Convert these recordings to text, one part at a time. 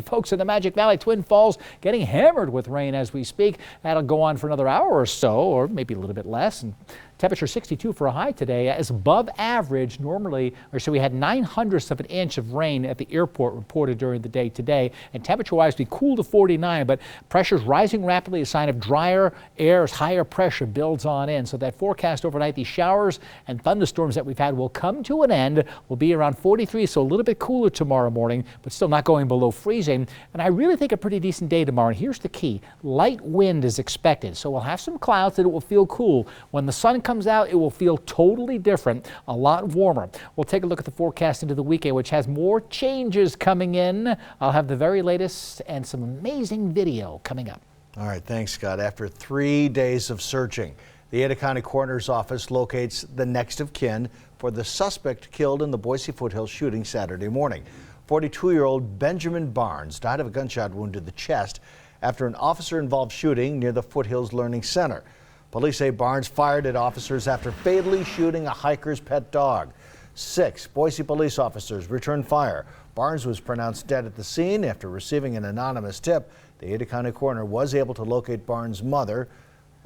Folks in the Magic Valley, Twin Falls, getting hammered with rain as we speak. That'll go on for another hour or so, or maybe a little bit less. And temperature 62 for a high today, as above average. Normally, or so we had 9/100ths of an inch of rain at the airport reported during the day today. And temperature-wise, we cool to 49, but pressure's rising rapidly, a sign of drier air as higher pressure builds on in. So that forecast overnight, these showers and thunderstorms that we've had will come to an end. Will be around 43, so a little bit cooler tomorrow morning, but still not going below freezing. And I really think a pretty decent day tomorrow. And here's the key: light wind is expected, so we'll have some clouds and it will feel cool. When the sun comes out, it will feel totally different, a lot warmer. We'll take a look at the forecast into the weekend, which has more changes coming in. I'll have the very latest and some amazing video coming up. All right, thanks, Scott. After 3 days of searching, the Ada County Coroner's Office locates the next of kin for the suspect killed in the Boise Foothills shooting Saturday morning. 42-year-old Benjamin Barnes died of a gunshot wound to the chest after an officer-involved shooting near the Foothills Learning Center. Police say Barnes fired at officers after fatally shooting a hiker's pet dog. 6 Boise police officers returned fire. Barnes was pronounced dead at the scene after receiving an anonymous tip. The Ada County coroner was able to locate Barnes' mother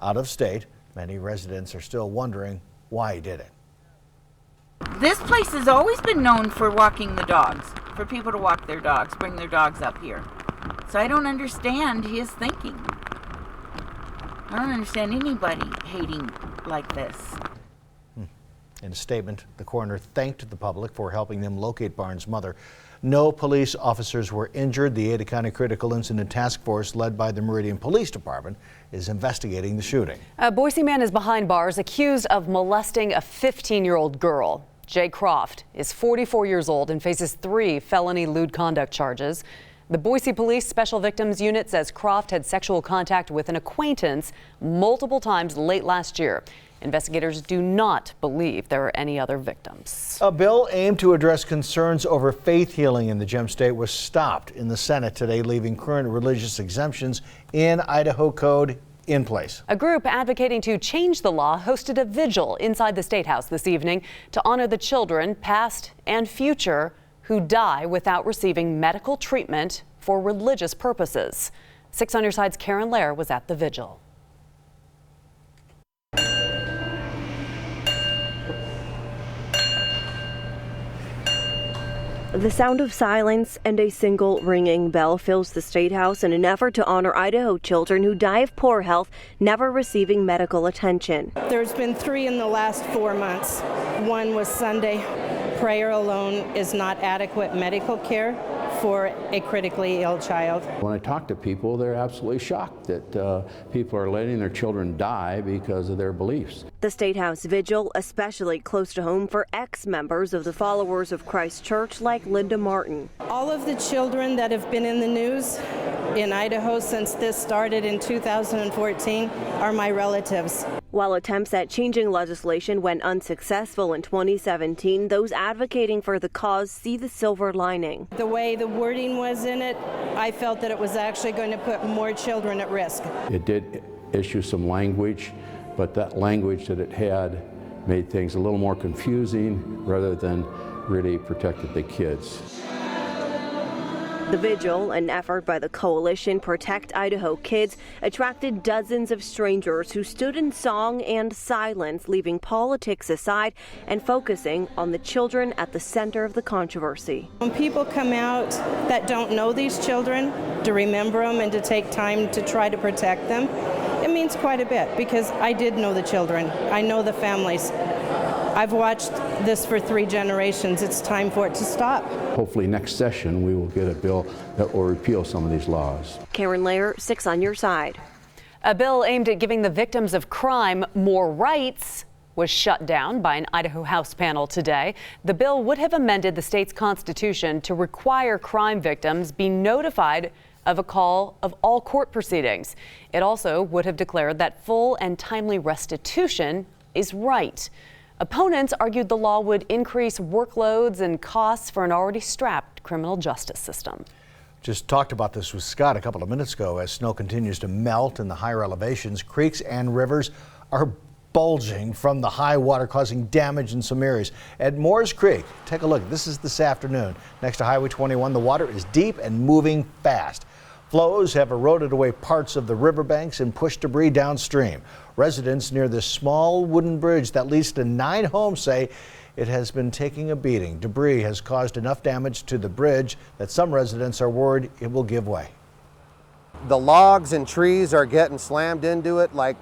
out of state. Many residents are still wondering why he did it. This place has always been known for walking the dogs, for people to walk their dogs, bring their dogs up here. So I don't understand his thinking. I don't understand anybody hating like this. In a statement, the coroner thanked the public for helping them locate Barnes' mother. No police officers were injured. The Ada County Critical Incident Task Force, led by the Meridian Police Department, is investigating the shooting. A Boise man is behind bars accused of molesting a 15-year-old girl. Jay Croft is 44 years old and faces 3 felony lewd conduct charges. The Boise Police Special Victims Unit says Croft had sexual contact with an acquaintance multiple times late last year. Investigators do not believe there are any other victims. A bill aimed to address concerns over faith healing in the Gem State was stopped in the Senate today, leaving current religious exemptions in Idaho Code in place. A group advocating to change the law hosted a vigil inside the State House this evening to honor the children, past and future, who die without receiving medical treatment for religious purposes. 6 on your side's Karen Lair was at the vigil. The sound of silence and a single ringing bell fills the State House in an effort to honor Idaho children who die of poor health, never receiving medical attention. There's been 3 in the last 4 months. One was Sunday. Prayer alone is not adequate medical care for a critically ill child. When I talk to people, they're absolutely shocked that people are letting their children die because of their beliefs. The State House vigil, especially close to home for ex-members of the Followers of Christ Church like Linda Martin. All of the children that have been in the news in Idaho since this started in 2014 are my relatives. While attempts at changing legislation went unsuccessful in 2017, those advocating for the cause see the silver lining. The way the wording was in it, I felt that it was actually going to put more children at risk. It did issue some language, but that language that it had made things a little more confusing rather than really protected the kids. The vigil, an effort by the coalition Protect Idaho Kids, attracted dozens of strangers who stood in song and silence, leaving politics aside and focusing on the children at the center of the controversy. When people come out that don't know these children, to remember them and to take time to try to protect them, it means quite a bit, because I did know the children. I know the families. I've watched this for 3 generations. It's time for it to stop. Hopefully next session we will get a bill that will repeal some of these laws. Karen Lair, 6 on your side. A bill aimed at giving the victims of crime more rights was shut down by an Idaho House panel today. The bill would have amended the state's constitution to require crime victims be notified of a call of all court proceedings. It also would have declared that full and timely restitution is right. Opponents argued the law would increase workloads and costs for an already strapped criminal justice system. Just talked about this with Scott a couple of minutes ago. As snow continues to melt in the higher elevations, creeks and rivers are bulging from the high water, causing damage in some areas. At Moores Creek, take a look. This is this afternoon. Next to Highway 21, the water is deep and moving fast. Flows have eroded away parts of the riverbanks and pushed debris downstream. Residents near this small wooden bridge that leads to 9 homes say it has been taking a beating. Debris has caused enough damage to the bridge that some residents are worried it will give way. The logs and trees are getting slammed into it like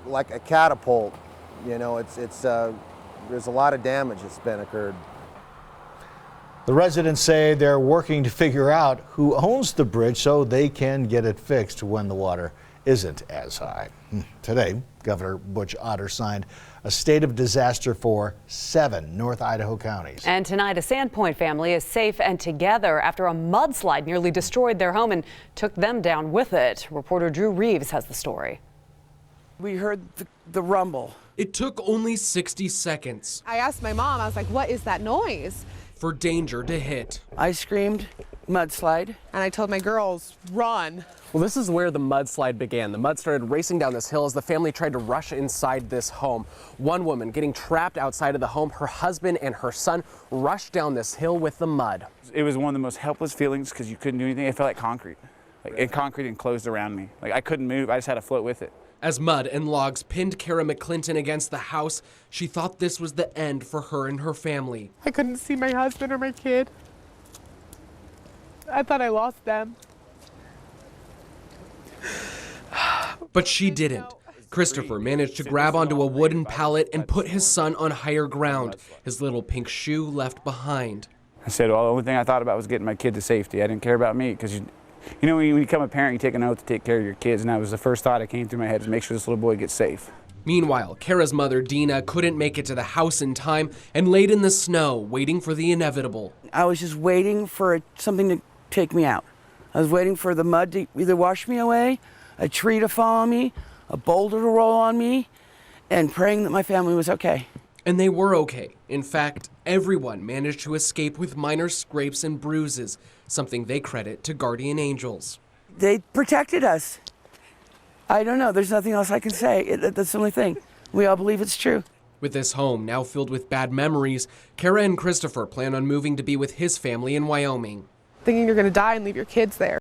a catapult. You know, there's a lot of damage that's been occurred. The residents say they're working to figure out who owns the bridge so they can get it fixed when the water isn't as high. Today, Governor Butch Otter signed a state of disaster for 7 North Idaho counties. And tonight, a Sandpoint family is safe and together after a mudslide nearly destroyed their home and took them down with it. Reporter Drew Reeves has the story. We heard the rumble. It took only 60 seconds. I asked my mom, I was like, what is that noise? For danger to hit. I screamed, mudslide. And I told my girls, run. Well, this is where the mudslide began. The mud started racing down this hill as the family tried to rush inside this home. One woman getting trapped outside of the home. Her husband and her son rushed down this hill with the mud. It was one of the most helpless feelings because you couldn't do anything. It felt like concrete. Concrete enclosed around me. I couldn't move. I just had to float with it. As mud and logs pinned Kara McClinton against the house, she thought this was the end for her and her family. I couldn't see my husband or my kid. I thought I lost them. But she didn't. Christopher managed to grab onto a wooden pallet and put his son on higher ground, his little pink shoe left behind. I said, well, the only thing I thought about was getting my kid to safety. I didn't care about me because you know, when you become a parent, you take an oath to take care of your kids, and that was the first thought that came through my head, is make sure this little boy gets safe. Meanwhile, Kara's mother, Dina, couldn't make it to the house in time and laid in the snow, waiting for the inevitable. I was just waiting for something to take me out. I was waiting for the mud to either wash me away, a tree to fall on me, a boulder to roll on me, and praying that my family was okay. And they were okay. In fact, everyone managed to escape with minor scrapes and bruises, something they credit to guardian angels. They protected us. I don't know. There's nothing else I can say. That's the only thing. We all believe it's true. With this home now filled with bad memories, Kara and Christopher plan on moving to be with his family in Wyoming. Thinking you're going to die and leave your kids there.